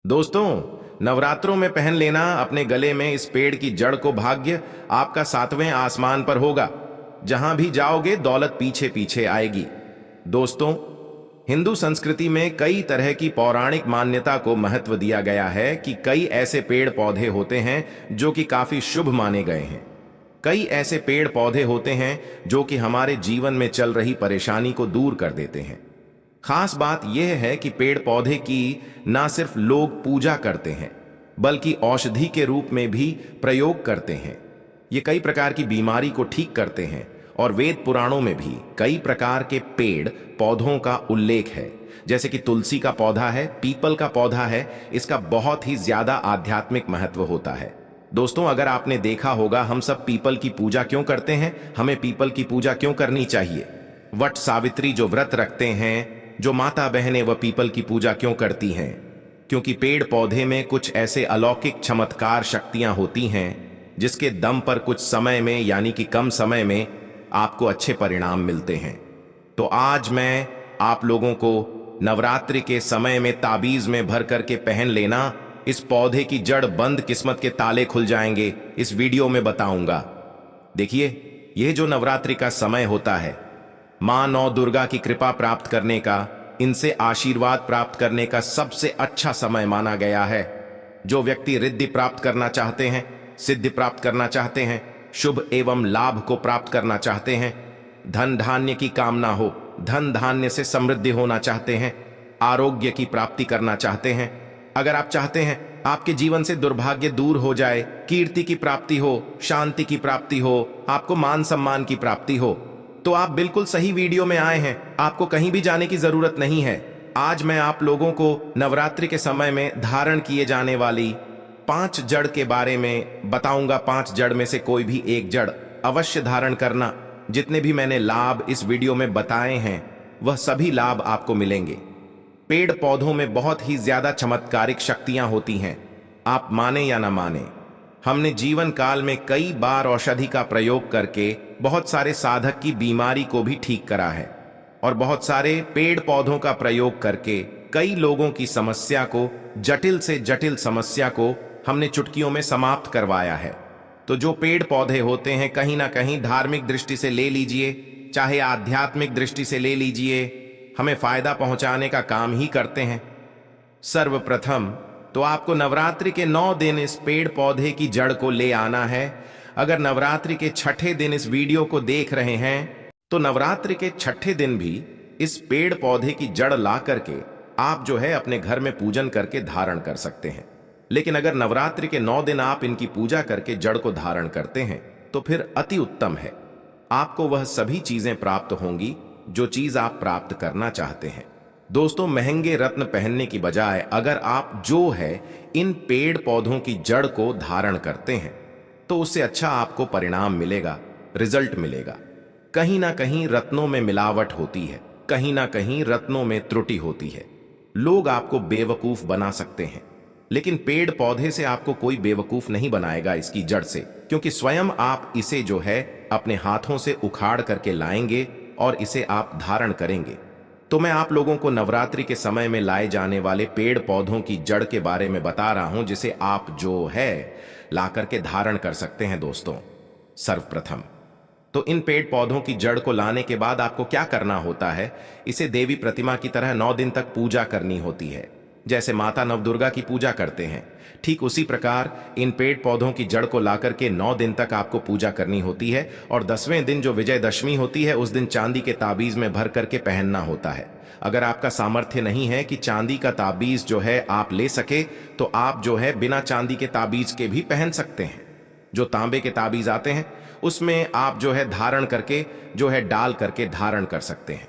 दोस्तों, नवरात्रों में पहन लेना अपने गले में इस पेड़ की जड़ को भाग्य आपका 7वें आसमान पर होगा। जहां भी जाओगे दौलत पीछे पीछे आएगी। दोस्तों, हिंदू संस्कृति में कई तरह की पौराणिक मान्यता को महत्व दिया गया है कि कई ऐसे पेड़ पौधे होते हैं जो कि काफी शुभ माने गए हैं। कई ऐसे पेड़ पौधे होते हैं जो कि हमारे जीवन में चल रही परेशानी को दूर कर देते हैं। खास बात यह है कि पेड़ पौधे की ना सिर्फ लोग पूजा करते हैं बल्कि औषधि के रूप में भी प्रयोग करते हैं। ये कई प्रकार की बीमारी को ठीक करते हैं और वेद पुराणों में भी कई प्रकार के पेड़ पौधों का उल्लेख है। जैसे कि तुलसी का पौधा है, पीपल का पौधा है। इसका बहुत ही ज्यादा आध्यात्मिक महत्व होता है। दोस्तों, अगर आपने देखा होगा हम सब पीपल की पूजा क्यों करते हैं, हमें पीपल की पूजा क्यों करनी चाहिए। वट सावित्री जो व्रत रखते हैं, जो माता बहनें वह पीपल की पूजा क्यों करती हैं? क्योंकि पेड़ पौधे में कुछ ऐसे अलौकिक चमत्कार शक्तियां होती हैं जिसके दम पर कुछ समय में यानी कि कम समय में आपको अच्छे परिणाम मिलते हैं। तो आज मैं आप लोगों को नवरात्रि के समय में ताबीज में भर करके पहन लेना, इस पौधे की जड़ बंद किस्मत के ताले खुल जाएंगे, इस वीडियो में बताऊंगा। देखिए, यह जो नवरात्रि का समय होता है, मां नौ दुर्गा की कृपा प्राप्त करने का, इनसे आशीर्वाद प्राप्त करने का सबसे अच्छा समय माना गया है। जो व्यक्ति रिद्धि प्राप्त करना चाहते हैं, सिद्धि प्राप्त करना चाहते हैं, शुभ एवं लाभ को प्राप्त करना चाहते हैं, धन धान्य की कामना हो, धन धान्य से समृद्धि होना चाहते हैं, आरोग्य की प्राप्ति करना चाहते हैं, अगर आप चाहते हैं आपके जीवन से दुर्भाग्य दूर हो जाए, कीर्ति की प्राप्ति हो, शांति की प्राप्ति हो, आपको मान सम्मान की प्राप्ति हो, तो आप बिल्कुल सही वीडियो में आए हैं। आपको कहीं भी जाने की जरूरत नहीं है। आज मैं आप लोगों को नवरात्रि के समय में धारण किए जाने वाली 5 जड़ के बारे में बताऊंगा। 5 जड़ में से कोई भी एक जड़ अवश्य धारण करना। जितने भी मैंने लाभ इस वीडियो में बताए हैं वह सभी लाभ आपको मिलेंगे। पेड़ पौधों में बहुत ही ज्यादा चमत्कारिक शक्तियां होती हैं। आप माने या ना माने, हमने जीवन काल में कई बार औषधि का प्रयोग करके बहुत सारे साधक की बीमारी को भी ठीक करा है और बहुत सारे पेड़ पौधों का प्रयोग करके कई लोगों की समस्या को, जटिल से जटिल समस्या को हमने चुटकियों में समाप्त करवाया है। तो जो पेड़ पौधे होते हैं, कहीं ना कहीं धार्मिक दृष्टि से ले लीजिए, चाहे आध्यात्मिक दृष्टि से ले लीजिए, हमें फायदा पहुंचाने का काम ही करते हैं। सर्वप्रथम तो आपको नवरात्रि के 9 दिन इस पेड़ पौधे की जड़ को ले आना है। अगर नवरात्रि के 6ठे दिन इस वीडियो को देख रहे हैं तो नवरात्रि के 6ठे दिन भी इस पेड़ पौधे की जड़ ला करके आप जो है अपने घर में पूजन करके धारण कर सकते हैं। लेकिन अगर नवरात्रि के 9 दिन आप इनकी पूजा करके जड़ को धारण करते हैं तो फिर अति उत्तम है। आपको वह सभी चीजें प्राप्त होंगी जो चीज आप प्राप्त करना चाहते हैं। दोस्तों, महंगे रत्न पहनने की बजाय अगर आप जो है इन पेड़ पौधों की जड़ को धारण करते हैं तो उससे अच्छा आपको परिणाम मिलेगा, रिजल्ट मिलेगा। कहीं ना कहीं रत्नों में मिलावट होती है, कहीं ना कहीं रत्नों में त्रुटि होती है। लोग आपको बेवकूफ बना सकते हैं, लेकिन पेड़ पौधे से आपको कोई बेवकूफ नहीं बनाएगा इसकी जड़ से, क्योंकि स्वयं आप इसे जो है अपने हाथों से उखाड़ करके लाएंगे और इसे आप धारण करेंगे। तो मैं आप लोगों को नवरात्रि के समय में लाए जाने वाले पेड़ पौधों की जड़ के बारे में बता रहा हूं जिसे आप जो है ला करके धारण कर सकते हैं। दोस्तों, सर्वप्रथम तो इन पेड़ पौधों की जड़ को लाने के बाद आपको क्या करना होता है, इसे देवी प्रतिमा की तरह 9 दिन तक पूजा करनी होती है। जैसे माता नवदुर्गा की पूजा करते हैं, ठीक उसी प्रकार इन पेड़ पौधों की जड़ को लाकर के 9 दिन तक आपको पूजा करनी होती है। और 10वें दिन जो विजयदशमी होती है उस दिन चांदी के ताबीज में भर करके पहनना होता है। अगर आपका सामर्थ्य नहीं है कि चांदी का ताबीज जो है आप ले सके तो आप जो है बिना चांदी के ताबीज के भी पहन सकते हैं। जो तांबे के ताबीज आते हैं उसमें आप जो है धारण करके जो है डाल करके धारण कर सकते हैं।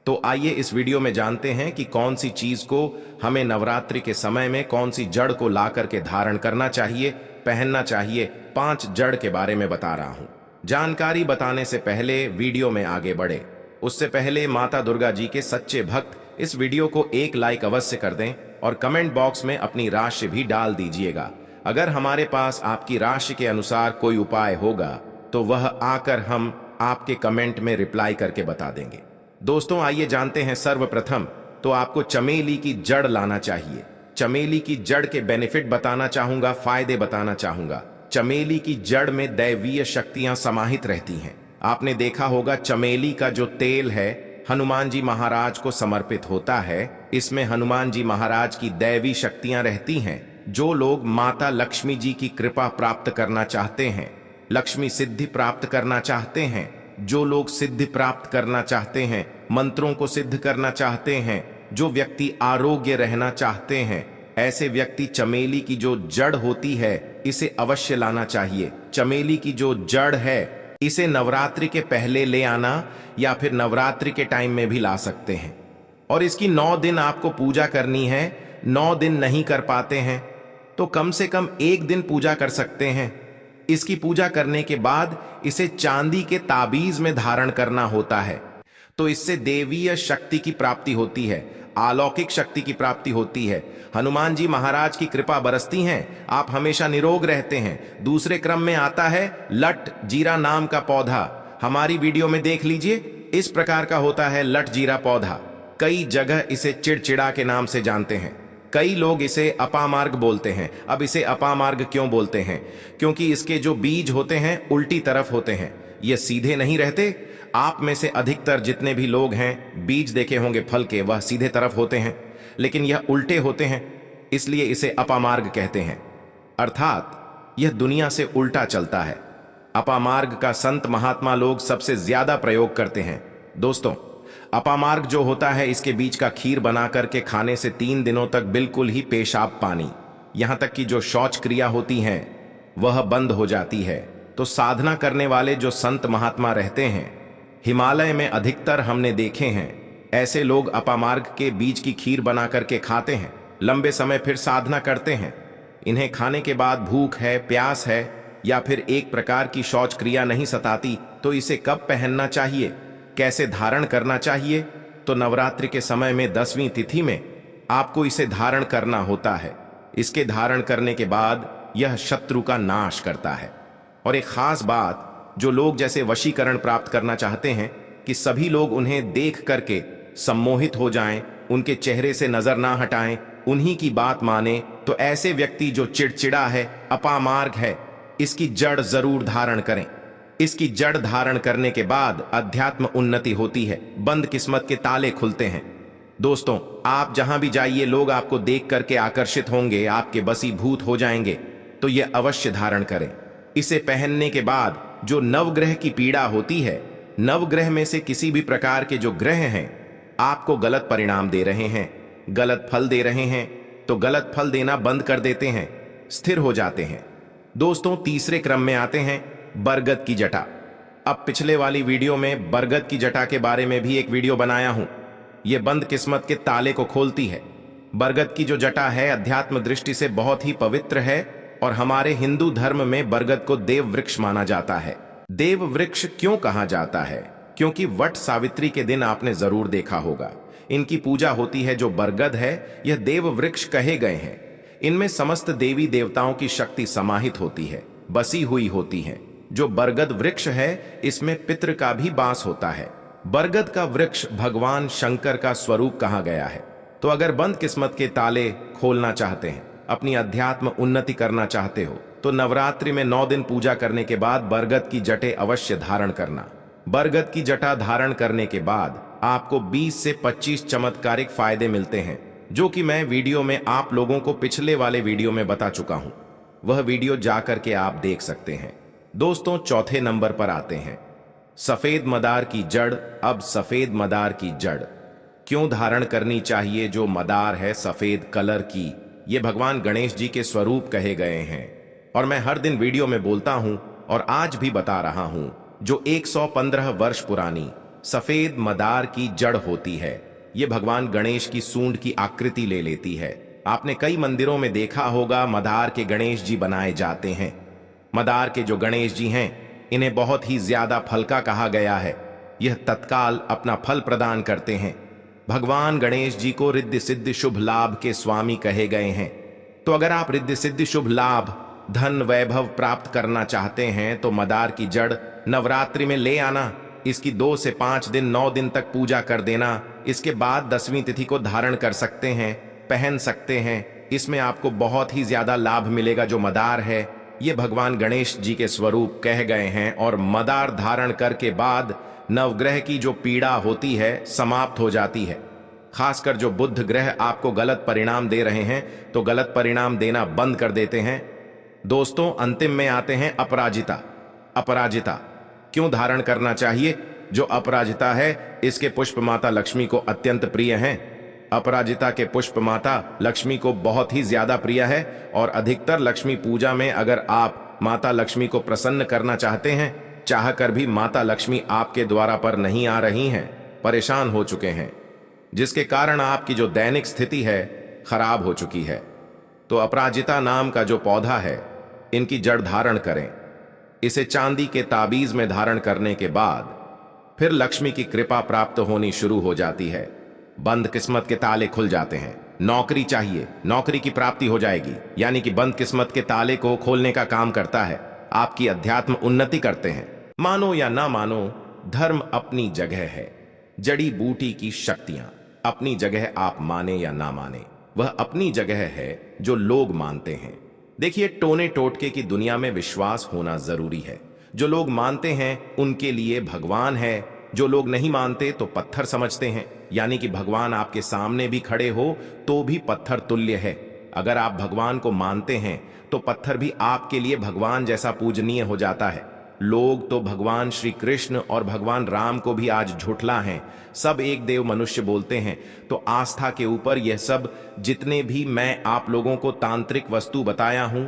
तो आइए इस वीडियो में जानते हैं कि कौन सी चीज को हमें नवरात्रि के समय में कौन सी जड़ को ला करके धारण करना चाहिए, पहनना चाहिए। 5 जड़ के बारे में बता रहा हूं। जानकारी बताने से पहले वीडियो में आगे बढ़े उससे पहले माता दुर्गा जी के सच्चे भक्त इस वीडियो को एक लाइक अवश्य कर दें और कमेंट बॉक्स में अपनी राशि भी डाल दीजिएगा। अगर हमारे पास आपकी राशि के अनुसार कोई उपाय होगा तो वह आकर हम आपके कमेंट में रिप्लाई करके बता देंगे। दोस्तों, आइए जानते हैं। सर्वप्रथम तो आपको चमेली की जड़ लाना चाहिए। चमेली की जड़ के बेनिफिट बताना चाहूंगा, फायदे बताना चाहूंगा। चमेली की जड़ में दैवीय शक्तियां समाहित रहती हैं। आपने देखा होगा चमेली का जो तेल है हनुमान जी महाराज को समर्पित होता है। इसमें हनुमान जी महाराज की दैवी शक्तियां रहती हैं। जो लोग माता लक्ष्मी जी की कृपा प्राप्त करना चाहते हैं, लक्ष्मी सिद्धि प्राप्त करना चाहते हैं, जो लोग सिद्धि प्राप्त करना चाहते हैं, मंत्रों को सिद्ध करना चाहते हैं, जो व्यक्ति आरोग्य रहना चाहते हैं, ऐसे व्यक्ति चमेली की जो जड़ होती है इसे अवश्य लाना चाहिए। चमेली की जो जड़ है इसे नवरात्रि के पहले ले आना या फिर नवरात्रि के टाइम में भी ला सकते हैं। और इसकी 9 दिन आपको पूजा करनी है। 9 दिन नहीं कर पाते हैं तो कम से कम 1 दिन पूजा कर सकते हैं। इसकी पूजा करने के बाद इसे चांदी के ताबीज में धारण करना होता है। तो इससे देवीय शक्ति की प्राप्ति होती है, अलौकिक शक्ति की प्राप्ति होती है। हनुमान जी महाराज की कृपा बरसती हैं, आप हमेशा निरोग रहते हैं। दूसरे क्रम में आता है लट जीरा नाम का पौधा। हमारी वीडियो में देख लीजिए, इस प्रकार का होता है लट जीरा पौधा। कई जगह इसे चिड़चिड़ा के नाम से जानते हैं। कई लोग इसे अपामार्ग बोलते हैं। अब इसे अपामार्ग क्यों बोलते हैं? क्योंकि इसके जो बीज होते हैं उल्टी तरफ होते हैं, ये सीधे नहीं रहते। आप में से अधिकतर जितने भी लोग हैं बीज देखे होंगे फल के, वह सीधे तरफ होते हैं, लेकिन यह उल्टे होते हैं, इसलिए इसे अपामार्ग कहते हैं। अर्थात यह दुनिया से उल्टा चलता है। अपामार्ग का संत महात्मा लोग सबसे ज्यादा प्रयोग करते हैं। दोस्तों, अपामार्ग जो होता है इसके बीज का खीर बना करके खाने से 3 दिनों तक बिल्कुल ही पेशाब पानी, यहां तक कि जो शौच क्रिया होती है वह बंद हो जाती है। तो साधना करने वाले जो संत महात्मा रहते हैं, हिमालय में अधिकतर हमने देखे हैं, ऐसे लोग अपामार्ग के बीज की खीर बना करके खाते हैं, लंबे समय फिर साधना करते हैं। इन्हें खाने के बाद भूख है, प्यास है या फिर एक प्रकार की शौच क्रिया नहीं सताती, तो इसे कब पहनना चाहिए, कैसे धारण करना चाहिए? तो नवरात्रि के समय में 10वीं तिथि में आपको इसे धारण करना होता है। इसके धारण करने के बाद यह शत्रु का नाश करता है। और एक खास बात, जो लोग जैसे वशीकरण प्राप्त करना चाहते हैं कि सभी लोग उन्हें देख करके सम्मोहित हो जाएं, उनके चेहरे से नजर ना हटाएं, उन्हीं की बात माने, तो ऐसे व्यक्ति जो चिड़चिड़ा है, अपामार्ग है, इसकी जड़ जरूर धारण करें। इसकी जड़ धारण करने के बाद अध्यात्म उन्नति होती है, बंद किस्मत के ताले खुलते हैं। दोस्तों, आप जहां भी जाइए लोग आपको देख करके आकर्षित होंगे, आपके बसीभूत हो जाएंगे। तो यह अवश्य धारण करें। इसे पहनने के बाद जो नवग्रह की पीड़ा होती है, नवग्रह में से किसी भी प्रकार के जो ग्रह हैं आपको गलत परिणाम दे रहे हैं, गलत फल दे रहे हैं, तो गलत फल देना बंद कर देते हैं, स्थिर हो जाते हैं। दोस्तों, तीसरे क्रम में आते हैं बरगद की जटा। अब पिछले वाली वीडियो में बरगद की जटा के बारे में भी एक वीडियो बनाया हूं। यह बंद किस्मत के ताले को खोलती है। बरगद की जो जटा है अध्यात्म दृष्टि से बहुत ही पवित्र है और हमारे हिंदू धर्म में बरगद को देव वृक्ष माना जाता है। देव वृक्ष क्यों कहा जाता है? क्योंकि वट सावित्री के दिन आपने जरूर देखा होगा, इनकी पूजा होती है। जो बरगद है यह देव वृक्ष कहे गए हैं। इनमें समस्त देवी देवताओं की शक्ति समाहित होती है, बसी हुई होती है। जो बरगद वृक्ष है इसमें पितृ का भी वास होता है। बरगद का वृक्ष भगवान शंकर का स्वरूप कहा गया है। तो अगर बंद किस्मत के ताले खोलना चाहते हैं, अपनी अध्यात्म उन्नति करना चाहते हो, तो नवरात्रि में 9 दिन पूजा करने के बाद बरगद की जटे अवश्य धारण करना। बरगद की जटा धारण करने के बाद आपको 20 से 25 चमत्कारिक फायदे मिलते हैं, जो कि मैं वीडियो में आप लोगों को पिछले वाले वीडियो में बता चुका हूं। वह वीडियो जाकर के आप देख सकते हैं। दोस्तों, चौथे नंबर पर आते हैं सफेद मदार की जड़। अब सफेद मदार की जड़ क्यों धारण करनी चाहिए? जो मदार है सफेद कलर की, ये भगवान गणेश जी के स्वरूप कहे गए हैं और मैं हर दिन वीडियो में बोलता हूं और आज भी बता रहा हूं। जो 115 वर्ष पुरानी सफेद मदार की जड़ होती है, ये भगवान गणेश की सूंड की आकृति ले लेती है। आपने कई मंदिरों में देखा होगा मदार के गणेश जी बनाए जाते हैं। मदार के जो गणेश जी हैं इन्हें बहुत ही ज्यादा फल का कहा गया है। यह तत्काल अपना फल प्रदान करते हैं। भगवान गणेश जी को रिद्धि सिद्धि शुभ लाभ के स्वामी कहे गए हैं। तो अगर आप रिद्धि सिद्धि शुभ लाभ, धन, वैभव प्राप्त करना चाहते हैं तो मदार की जड़ नवरात्रि में ले आना। इसकी 2 से 5 दिन 9 दिन तक पूजा कर देना। इसके बाद 10वीं तिथि को धारण कर सकते हैं, पहन सकते हैं। इसमें आपको बहुत ही ज्यादा लाभ मिलेगा। जो मदार है ये भगवान गणेश जी के स्वरूप कह गए हैं और मदार धारण करके बाद नवग्रह की जो पीड़ा होती है समाप्त हो जाती है। खासकर जो बुध ग्रह आपको गलत परिणाम दे रहे हैं तो गलत परिणाम देना बंद कर देते हैं। दोस्तों, अंतिम में आते हैं अपराजिता। अपराजिता क्यों धारण करना चाहिए? जो अपराजिता है इसके पुष्प माता लक्ष्मी को अत्यंत प्रिय हैं। अपराजिता के पुष्प माता लक्ष्मी को बहुत ही ज्यादा प्रिय है और अधिकतर लक्ष्मी पूजा में अगर आप माता लक्ष्मी को प्रसन्न करना चाहते हैं, चाहकर भी माता लक्ष्मी आपके द्वारा पर नहीं आ रही हैं, परेशान हो चुके हैं, जिसके कारण आपकी जो दैनिक स्थिति है खराब हो चुकी है, तो अपराजिता नाम का जो पौधा है इनकी जड़ धारण करें। इसे चांदी के ताबीज में धारण करने के बाद फिर लक्ष्मी की कृपा प्राप्त होनी शुरू हो जाती है। बंद किस्मत के ताले खुल जाते हैं। नौकरी चाहिए, नौकरी की प्राप्ति हो जाएगी, यानी कि बंद किस्मत के ताले को खोलने का काम करता है। आपकी अध्यात्म उन्नति करते हैं। मानो या ना मानो, धर्म अपनी जगह है, जड़ी बूटी की शक्तियां अपनी जगह, आप माने या ना माने वह अपनी जगह है जो लोग मानते हैं। देखिए, टोने टोटके की दुनिया में विश्वास होना जरूरी है। जो लोग मानते हैं उनके लिए भगवान है, जो लोग नहीं मानते तो पत्थर समझते हैं, यानी कि भगवान आपके सामने भी खड़े हो तो भी पत्थर तुल्य है। अगर आप भगवान को मानते हैं तो पत्थर भी आपके लिए भगवान जैसा पूजनीय हो जाता है। लोग तो भगवान श्री कृष्ण और भगवान राम को भी आज झुठला हैं, सब एक देव मनुष्य बोलते हैं। तो आस्था के ऊपर यह सब जितने भी मैं आप लोगों को तांत्रिक वस्तु बताया हूं,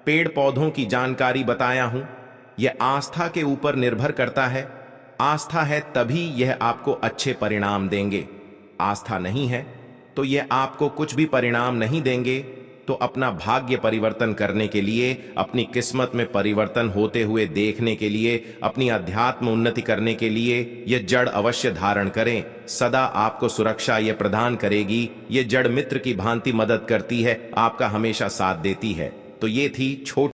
पेड़ पौधों की जानकारी बताया हूं, यह आस्था के ऊपर निर्भर करता है। आस्था है तभी यह आपको अच्छे परिणाम देंगे। आस्था नहीं है तो यह आपको कुछ भी परिणाम नहीं देंगे। तो अपना भाग्य परिवर्तन करने के लिए, अपनी किस्मत में परिवर्तन होते हुए देखने के लिए, अपनी अध्यात्म उन्नति करने के लिए यह जड़ अवश्य धारण करें। सदा आपको सुरक्षा यह प्रदान करेगी। यह जड़ मित्र की भांति मदद करती है, आपका हमेशा साथ देती है। तो ये थी छोटी